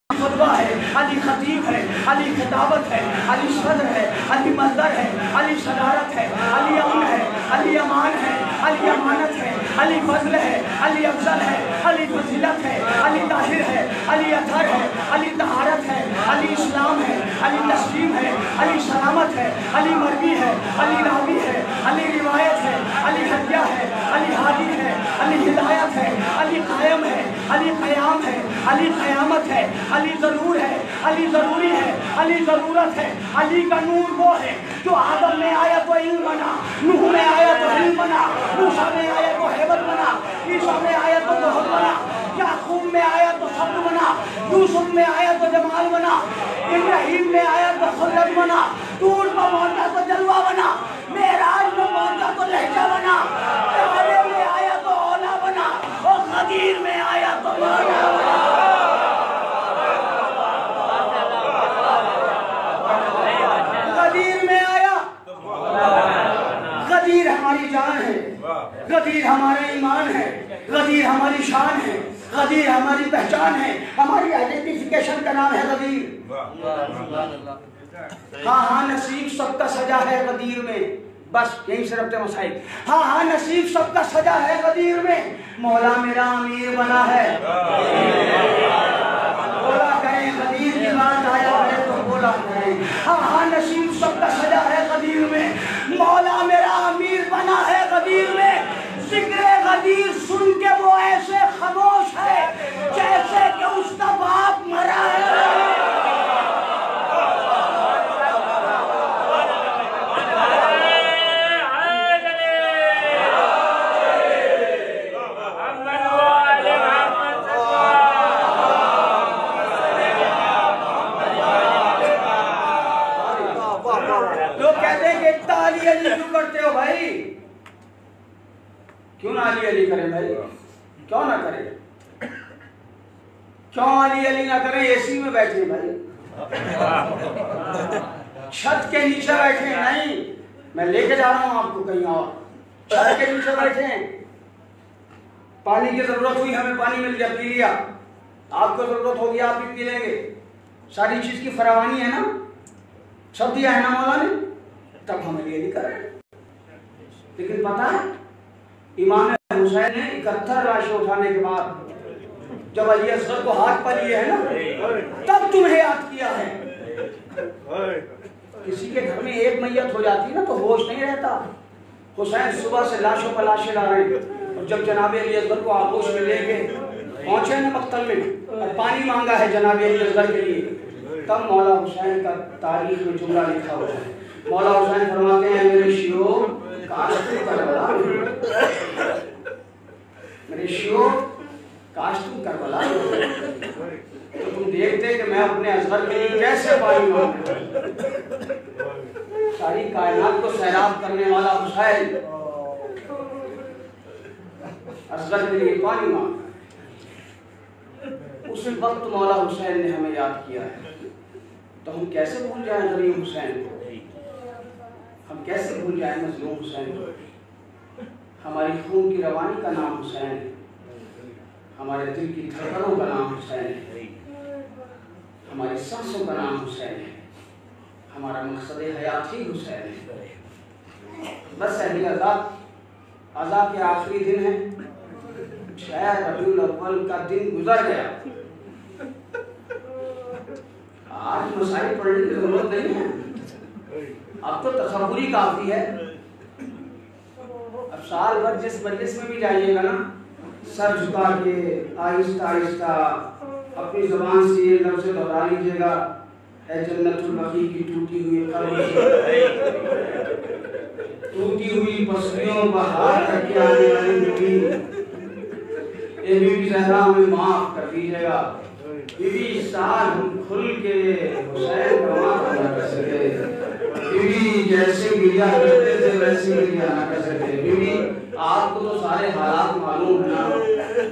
خطبہ ہے، علی خطیب ہے، علی خطابت ہے، علی صدر ہے، علی منظر ہے، علی صدارت ہے، علی امن ہے، علی امان ہے، علی امانت ہے، علی فضل ہے، علی افضل ہے، علی فضیلت ہے، علی طاہر ہے، علی اطہر ہے، علی طہارت ہے، علی اسلام ہے، علی تسلیم ہے، علی سلامت ہے، علی مربی ہے، علی راوی ہے، علی روایت ہے، علی ہدیہ ہے، علی ہادی ہے، علی ہدایت ہے، علی قائم ہے، علی قیام ہے، علی قیامت ہے، علی ضرور ہے، علی ضروری ہے، علی ضرورت ہے، علی کا نور وہ ہے جو آدم میں آیا تو علم بنا، نوح میں آیا تو علم بنا، موسیٰ میں آیا تو حیبت بنا، عیسیٰ میں آیا تو بہت بنا، یعقوب میں آیا تو صبر بنا، یوسف میں آیا تو جمال بنا، ابراہیم میں آیا تو خلد بنا، طور میں پہنچا تو جلوہ بنا، معراج میں پہنچا تو لہجہ بنا، پیالے میں آیا تو اولا بنا، اور غدیر میں آیا تو مولا بنا۔ غدیر میں آیا، غدیر ہماری جان ہے، غدیر ہمارا ایمان ہے، غدیر ہماری شان ہے، غدیر ہماری پہچان ہے، ہماری آئیڈینٹیفیکیشن کا نام ہے غدیر۔ ہاں ہاں نصیب سب کا سجا ہے غدیر میں، بس یہیں سے ربط مسائل۔ ہاں ہاں نصیب سب کا سجا ہے غدیر میں، مولا میرا امیر بنا ہے، بولا کریں غدیر کی بات آیا ہے تو بولا کریں۔ ہاں ہاں نصیب سب کا سجا ہے غدیر میں، مولا میرا امیر بنا ہے غدیر میں، ذکر غدیر سن کے وہ ایسے خاموش ہے جیسے کہ اس کا باپ مرا ہے۔ کیوں نہ علی علی کریں بھائی، کیوں نہ کریں، کیوں علی علی نہ کریں؟ اے سی میں بیٹھیں بھائی، چھت کے نیچے بیٹھیں، نہیں میں لے کے جا رہا ہوں آپ کو کہیں اور، چھت کے نیچے بیٹھیں، پانی کی ضرورت ہوئی ہمیں پانی مل گیا پی لیا، آپ کو ضرورت ہوگی آپ بھی پی لیں گے، ساری چیز کی فراوانی ہے نا، سب دیا ہے نا مولا نے، تب ہم علی علی کریں۔ لیکن پتہ ہے امام حسین نے 71 لاشیں اٹھانے کے بعد جب علی اصغر کو ہاتھ پر لیے ہیں نا، تب تمہیں یاد کیا ہے۔ کسی کے گھر میں ایک میت ہو جاتی نا تو ہوش نہیں رہتا، حسین صبح سے لاشوں پر لاشیں لا رہے ہیں، اور جب جناب علی اصغر کو آغوش میں لے کے پہنچے نا مقتل میں اور پانی مانگا ہے جناب علی اصغر کے لیے، تب مولا حسین کا تاریخ میں جملہ لکھا ہوا ہے۔ مولا حسین فرماتے ہیں میرے شیعوں کاش تم کربلا میرے شیعوں کاش تم کربلا تو تم دیکھتے کہ میں اپنے اصغر کے لیے کیسے پانی مانگتا ہوں۔ ساری کائنات کو سیراب کرنے والا حسین اصغر کے لیے پانی مانگتا ہے۔ اس وقت مولا حسین نے ہمیں یاد کیا ہے، تو ہم کیسے بھول جائیں غریب حسین کو، ہم کیسے بھول جائیں مظلوم حسین کو۔ ہماری خون کی روانی کا نام حسین ہے، ہمارے دل کی دھڑکنوں کا نام حسین ہے، ہماری سانسوں کا نام حسین ہے، ہمارا مقصد حیات ہی حسین ہے۔ بس اہل عزا کے آخری دن ہے، 6 ربیع الاول کا دن گزر گیا، آج مسائل پڑھنے کی ضرورت نہیں ہے، اب تو تصوری کافی ہے۔ اب سال بھر جس مجلس میں بھی جائیے گا نا، سر جھکا کے آہستہ آہستہ اپنی زبان سے یہ لفظ دہرا لیجیے گا، اے جنت البقیع کی ٹوٹی ہوئی قبر سے ٹوٹی ہوئی پسلیوں بہار کر کے آنے والی بیوی، اے بی بی زہرا ہمیں معاف کر دیجیے گا، بی بی اس سال ہم کھل کے حسین کا معاف نہ کر سکے، بی بی جیسے گریا کرتے تھے ویسے گریا نہ کر سکے، بی بی آپ کو تو سارے حالات معلوم ہیں نا،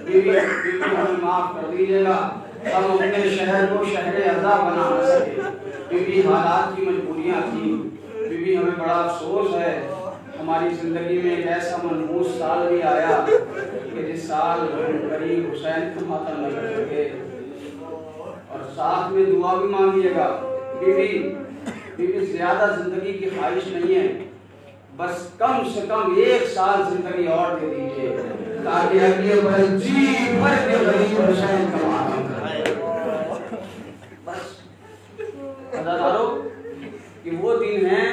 بی بی ہمیں معاف کر دیجیے گا، ہم اپنے شہر کو شہر عزا بنا نہ سکے، بی بی حالات کی مجبوریاں تھیں، بی بی ہمیں بڑا افسوس ہے، ہماری زندگی میں ایک ایسا منحوس سال بھی آیا کہ جس سال غریب حسین کا ماتم نہیں کر سکے. اور ساتھ میں دعا بھی مانگیے گا. بیوی زیادہ زندگی کی خواہش نہیں ہے, بس کم سے کم 1 سال زندگی اور دے دیجیے تاکہ اگلے برس جی بھر کے غریب حسین کا ماتم کرے. بس عزیزانو کہ وہ دن ہیں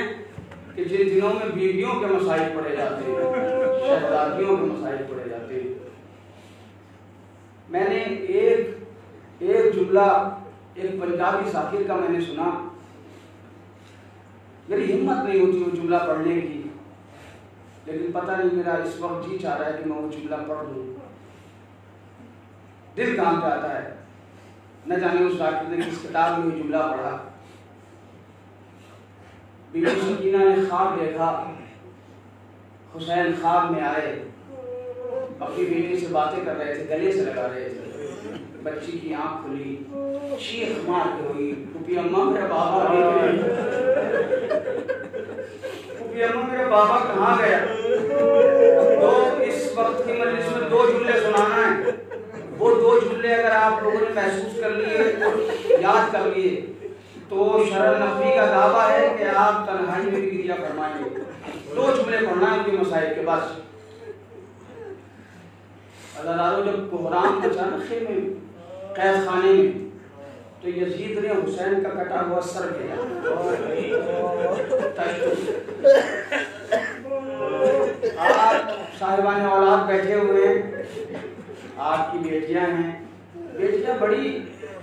کہ جن دنوں میں بیویوں کے مسائل پڑے جاتے ہیں, شہزادیوں کے مسائل پڑے جاتے ہیں. میں نے ایک جملہ ایک پنجابی شاعر کا میں نے سنا, میری ہمت نہیں ہوتی وہ جملہ پڑھنے کی, لیکن پتہ نہیں میرا اس وقت جی چاہ رہا ہے کہ میں وہ جملہ پڑھ لوں. دل کام پہ آتا ہے, نہ جانے اس ڈاکٹر نے کس کتاب میں وہ جملہ پڑھا. بی بی سکینہ نے خواب دیکھا, حسین خواب میں آئے, اپنی بیٹی سے باتیں کر رہے تھے, گلے سے لگا رہے تھے. بچی کی آنکھ کھلی, چیخ مار کے ہوئی, پھوپھی اماں میرا بابا پھوپھی اماں میرا بابا کہاں گیا. تو اس وقت کی مجلس میں 2 جملے سنانا ہے. وہ 2 جملے اگر آپ لوگوں نے محسوس کر لیے, یاد کر لیے, تو شرح نقوی کا دعویٰ ہے کہ آپ تنہائی میں بھی گریا فرمائیں گے. 2 جملے پڑھنا ہے ان کے مسائل کے بعد. عزیزانو جب بحران مچا نا خیمے قید خانے میں, تو یزید نے حسین کا کٹا ہوا سر لیا. آپ صاحبان اولاد بیٹھے ہوئے ہیں, آپ کی بیٹیاں ہیں. بیٹیاں بڑی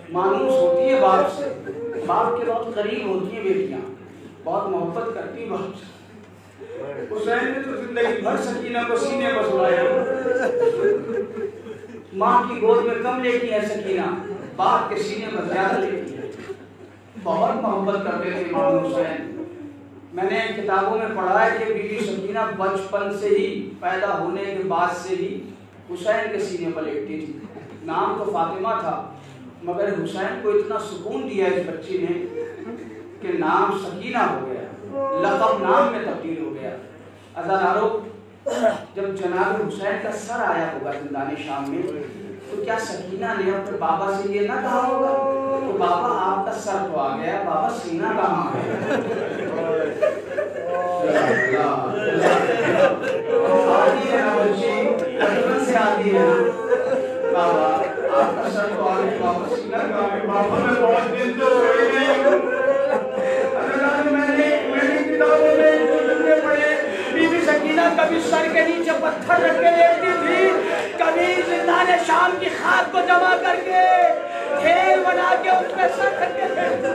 مانوس ہوتی ہے باپ سے, باپ کے بہت قریب ہوتی ہیں بیٹیاں, بہت محبت کرتی ہیں باپ سے. حسین نے تو زندگی بھر سکینہ کو سینے پر سلایا. ماں کی گود میں کم لیتی ہے سکینہ, باپ کے سینے پر زیادہ لیتی ہے. بہت محبت کرتے تھے امام حسین. میں نے کتابوں میں پڑھا ہے کہ بی بی سکینہ بچپن سے ہی, پیدا ہونے کے بعد سے ہی حسین کے سینے پر لیٹتی تھی. نام تو فاطمہ تھا, مگر حسین کو اتنا سکون دیا اس بچی نے کہ نام سکینہ ہو گیا, لقب نام میں تبدیل ہو گیا. عزیزانو جب جناب حسین کا سر آیا ہوگا زندان شام میں, تو کیا سکینہ نے اپنے بابا سے یہ نہ کہا ہوگا تو بابا آپ کا سر تو آ گیا, بابا سینہ کہاں ہے. آتی ہے نا بچی, بچپن سے آتی ہے نا, بابا آپ کا سر تو آ گیا, بابا سینہ کہاں ہے. بابا میں بہت دن تو ہوئی نہیں ہوں. میں نے کتابوں میں جملے پڑھے, بی بی سکینہ کبھی سر کے نیچے پتھر رکھ کے لیٹتی تھی, کبھی زندان شام کی خاک کو جمع کر کے ڈھیر بنا کے اس میں سر رکھ کے لیٹتی.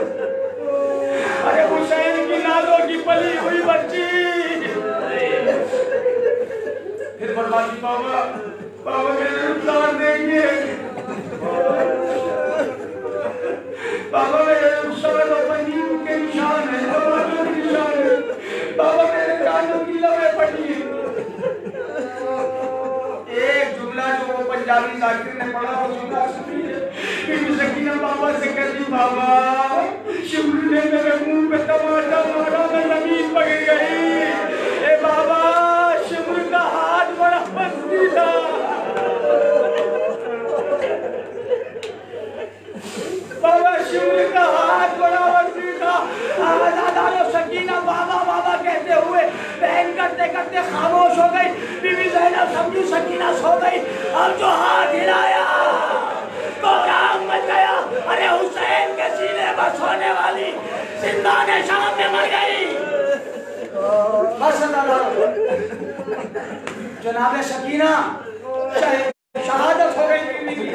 ارے حسین کی نازوں کی پلی ہوئی بچی. پھر فرماتی بابا میرے رخسار دیکھیے, بابا میرے رخسار پنیر کے نشان ہے, ٹماٹر کے نشان ہے, بابا میرے کانوں کی لبیں پڑی. ایک جملہ جو وہ پنجابی ذاکر نے پڑھا وہ جملہ سنیے. بی بی سکینہ بابا سے کہتی, بابا شمر نے میرے منہ پہ ٹماٹر مارا, میں زمین پکڑ گئی. اے بابا شمر کا ہاتھ بڑا مضبوط تھا. بابا شمر کا ہاتھ بڑا مضبوط تھا. آزادانو سکینہ بابا بابا کہتے ہوئے بہن کرتے کرتے خاموش ہو گئی. بی بی زینب سمجھی سکینہ سو گئی. اب جو ہاتھ ہلایا تو کام مچ گیا. ارے حسین کے سینے پر سونے والی زندان شام میں مر گئی. جناب سکینہ شہادت ہو گئی بیوی کی.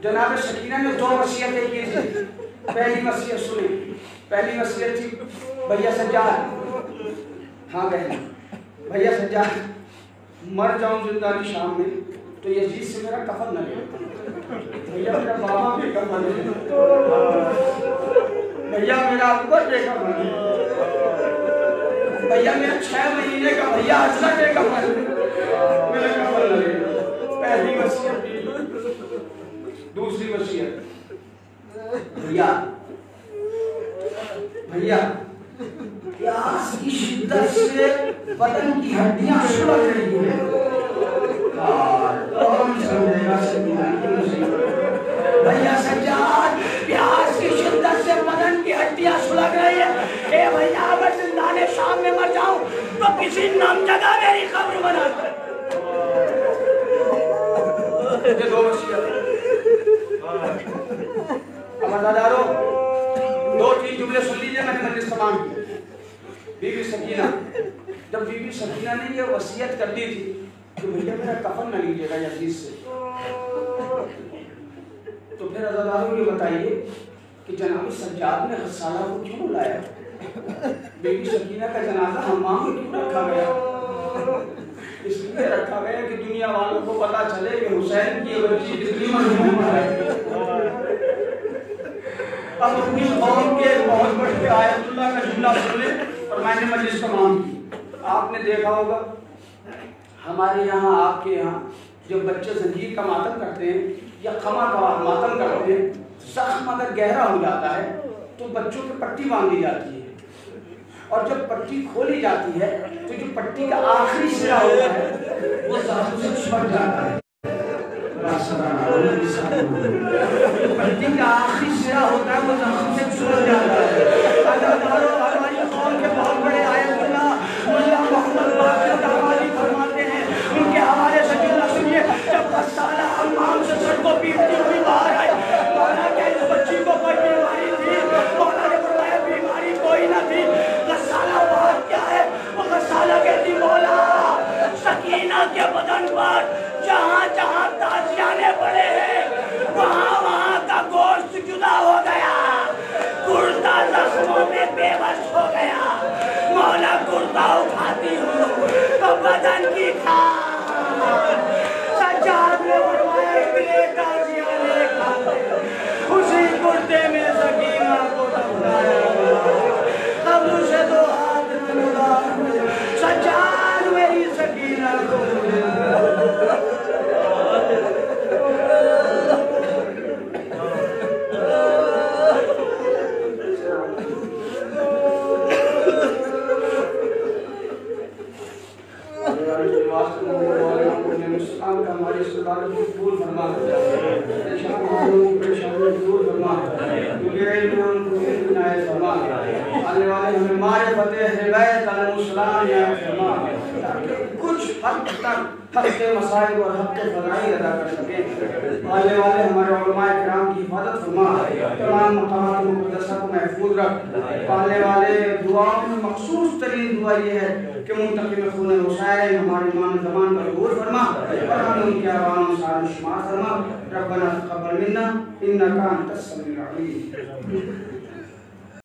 جناب سکینہ نے 2 وصیتیں کی تھی. پہلی وصیت سنیں. پہلی وصیت تھی, بھیا سجاد, ہاں بہن, بھیا سجاد مر جاؤں زندانی شام میں تو یزید سے میرا کفن نہ لے. بھیا میرا بابا بھی کفن لے, بھیا میرا اکبر بھی کفن لے, بھیا میرا 6 مہینے کا بھیا حضرت بھی کفن لے, میرا کفن نہ لے. پہلی وصیت. دوسری وصیت, بھیا پیاس کی شدت سے بدن کی ہڈیاں سلگ رہی ہیں. کون سمجھے گا سکینہ کی مصیبت؟ بھیا سجاد، پیاس کی شدت سے بدن کی ہڈیاں سلگ رہی ہیں. اے بھیا اگر زندان شام میں مر جاؤں تو کسی نم جگہ میری قبر بنا کر. یہ دو وصیت. عمداداروں، دو تین جملے سن لیجئے میں نے مجلس تمام کی. بی بی سکینہ، جب بی بی سکینہ نے یہ وصیت کر دی تھی کہ بھیا میرا کفن نہ لیجیے گا یزید سے، تو پھر عزیزانوں یہ بتائیے کہ جناب سجاد نے غسالہ کو کیوں لایا؟ بی بی سکینہ کا جنازہ حمام میں کیوں رکھا گیا؟ اس لیے رکھا گیا کہ دنیا والوں کو پتا چلے کہ حسین کی بچی کتنی مرحوم ہے. اب اپنی قوم کے بہت بڑے آیت اللہ کا جملہ سنے اور میں نے مجلس تمام کی. آپ نے دیکھا ہوگا ہمارے یہاں، آپ کے یہاں جب بچے زنجیر کا ماتم کرتے ہیں یا خما کا ماتم کرتے ہیں، زخم اگر گہرا ہو جاتا ہے تو بچوں کی پٹی باندھی جاتی ہے، اور جب پٹی کھولی جاتی ہے تو جو پٹی کا آخری سرا ہوتا ہے وہ زخم سے چھپٹ جاتا ہے. پٹی کا آخری سرا ہوتا ہے وہ زخم سے چھپٹ جاتا ہے. ہماری قوم کے بہت بڑے آیت اللہ ملا محمد باقر دعوالی فرماتے ہیں، ان کے حوالے سے جملہ سنیے. جب غسالہ حمام سے سر کو پیٹتی ہوئی باہر آئی، مولا کیا اس بچی کو کوئی بیماری تھی؟ مولا نے فرمایا بیماری کوئی نہ تھی. غسالہ بات کیا ہے؟ وہ غسالہ کہتی مولا سکینہ کے بدن پر جہاں جہاں تازیانے پڑے ہیں وہاں وہاں کا گوشت جدا ہو گیا، گردہ زخموں میں بے بس ہو گیا. مولا گردہ اٹھاتی ہوں تو بدن کی کھان. سجاد نے فرمایا اتنے تازیانے کھاتے اسی گردے میں سکینہ کو دفنایا گیا. قبر سے دو ہاتھ نہ لگا سجاد میری سکینہ کو ہماری سرکار کو قبول فرما آنے والے ہمیں معرفت ہدایت علیہ السلام یا فرما کچھ حد تک حق کے مسائل اور حق کے فضائل ادا کر سکیں. آنے والے ہمارے علماء کرام کی حفاظت فرما، تمام مقامات مقدسہ کو محفوظ رکھ. آنے والے دعاؤں میں مخصوص ترین دعا یہ ہے کہ منتقم خون حسین ہمارے امام زمان پر عبور فرما اور ہم ان کے عوام سال شمار فرما. ربنا تقبل منا انکا انت السمیع العلیم.